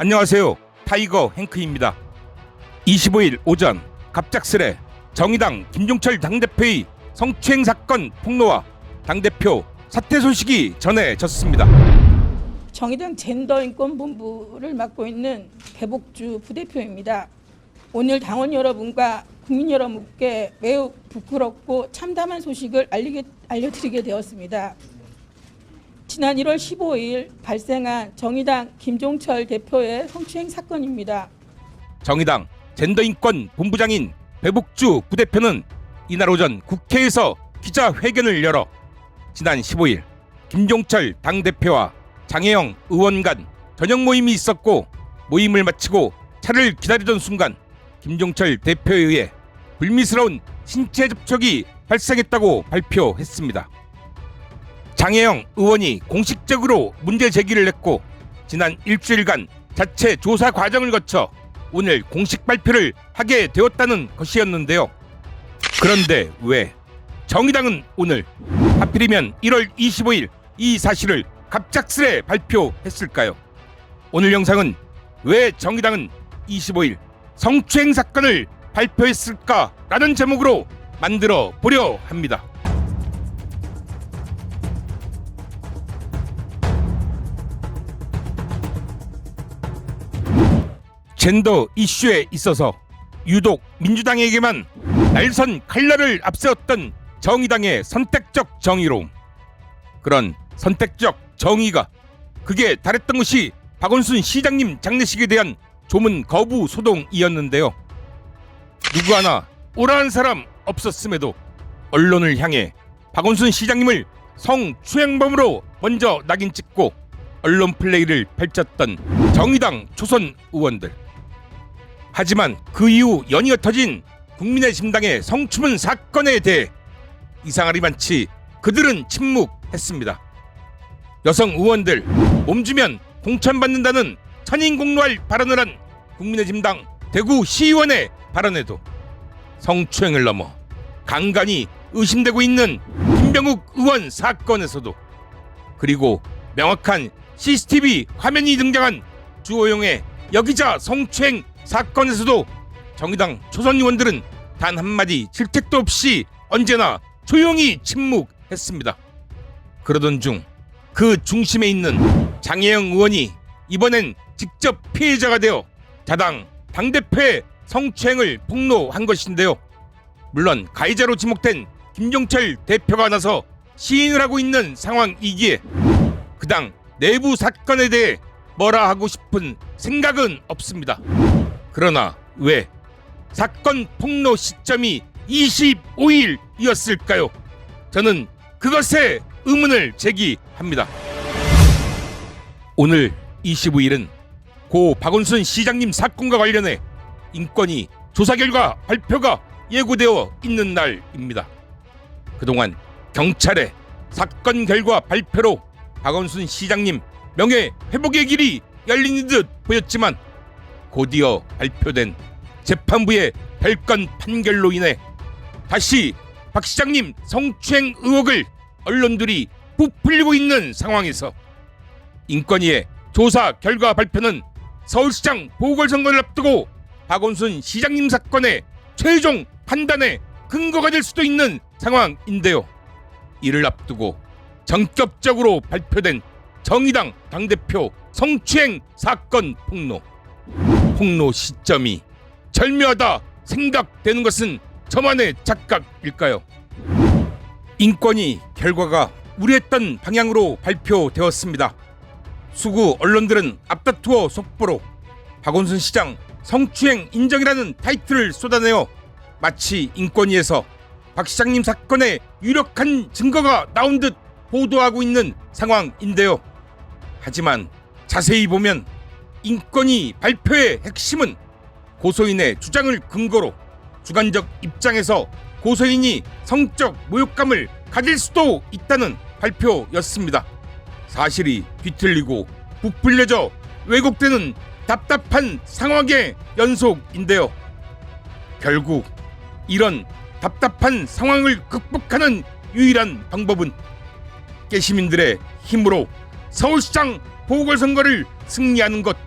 안녕하세요. 타이거 행크입니다. 25일 오전 갑작스레 정의당 김종철 당대표의 성추행 사건 폭로와 당대표 사퇴 소식이 전해졌습니다. 정의당 젠더인권본부를 맡고 있는 배복주 부대표입니다. 오늘 당원 여러분과 국민 여러분께 매우 부끄럽고 참담한 소식을 알려드리게 되었습니다. 지난 1월 15일 발생한 정의당 김종철 대표의 성추행 사건입니다. 정의당 젠더인권 본부장인 배복주 부대표는 이날 오전 국회에서 기자회견을 열어 지난 15일 김종철 당대표와 장혜영 의원 간 저녁 모임이 있었고 모임을 마치고 차를 기다리던 순간 김종철 대표에 의해 불미스러운 신체 접촉이 발생했다고 발표했습니다. 장혜영 의원이 공식적으로 문제 제기를 했고 지난 일주일간 자체 조사 과정을 거쳐 오늘 공식 발표를 하게 되었다는 것이었는데요. 그런데 왜 정의당은 오늘 하필이면 1월 25일 이 사실을 갑작스레 발표했을까요? 오늘 영상은 왜 정의당은 25일 성추행 사건을 발표했을까라는 제목으로 만들어 보려 합니다. 젠더 이슈에 있어서 유독 민주당에게만 날선 칼날을 앞세웠던 정의당의 선택적 정의로움. 그런 선택적 정의가 극에 달했던 것이 박원순 시장님 장례식에 대한 조문 거부 소동이었는데요. 누구 하나 오라한 사람 없었음에도 언론을 향해 박원순 시장님을 성추행범으로 먼저 낙인 찍고 언론 플레이를 펼쳤던 정의당 초선 의원들. 하지만 그 이후 연이어 터진 국민의 심당의 성추문 사건에 대해 이상하리만치 그들은 침묵했습니다. 여성 의원들 몸주면 공천받는다는 천인공노할 발언을 한 국민의 심당 대구 시의원의 발언에도 성추행을 넘어 간간히 의심되고 있는 김병욱 의원 사건에서도 그리고 명확한 CCTV 화면이 등장한 주호영의 여기자 성추행 사건에서도 정의당 초선 의원들은 단 한마디 질책도 없이 언제나 조용히 침묵했습니다. 그러던 중 그 중심에 있는 장혜영 의원이 이번엔 직접 피해자가 되어 자당 당대표의 성추행을 폭로한 것인데요. 물론 가해자로 지목된 김종철 대표가 나서 시인을 하고 있는 상황이기에 그 당 내부 사건에 대해 뭐라 하고 싶은 생각은 없습니다. 그러나 왜 사건 폭로 시점이 25일이었을까요? 저는 그것에 의문을 제기합니다. 오늘 25일은 고 박원순 시장님 사건과 관련해 인권위 조사 결과 발표가 예고되어 있는 날입니다. 그동안 경찰의 사건 결과 발표로 박원순 시장님 명예 회복의 길이 열리는 듯 보였지만 곧이어 발표된 재판부의 별건 판결로 인해 다시 박 시장님 성추행 의혹을 언론들이 부풀리고 있는 상황에서 인권위의 조사 결과 발표는 서울시장 보궐선거를 앞두고 박원순 시장님 사건의 최종 판단의 근거가 될 수도 있는 상황인데요. 이를 앞두고 전격적으로 발표된 정의당 당대표 성추행 사건 폭로 시점이 절묘하다 생각되는 것은 저만의 착각일까요? 인권위 결과가 우려했던 방향으로 발표되었습니다. 수구 언론들은 앞다투어 속보로 박원순 시장 성추행 인정이라는 타이틀을 쏟아내어 마치 인권위에서 박 시장님 사건에 유력한 증거가 나온 듯 보도하고 있는 상황인데요. 하지만 자세히 보면 인권위 발표의 핵심은 고소인의 주장을 근거로 주관적 입장에서 고소인이 성적 모욕감을 가질 수도 있다는 발표였습니다. 사실이 뒤틀리고 부풀려져 왜곡되는 답답한 상황의 연속인데요. 결국 이런 답답한 상황을 극복하는 유일한 방법은 깨시민들의 힘으로 서울시장 보궐선거를 승리하는 것,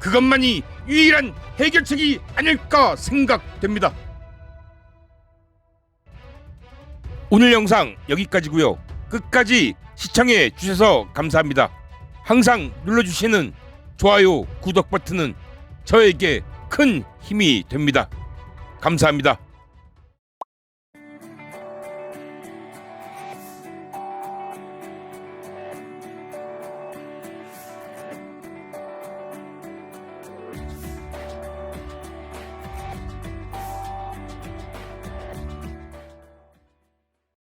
그것만이 유일한 해결책이 아닐까 생각됩니다. 오늘 영상 여기까지고요. 끝까지 시청해 주셔서 감사합니다. 항상 눌러주시는 좋아요, 구독 버튼은 저에게 큰 힘이 됩니다. 감사합니다.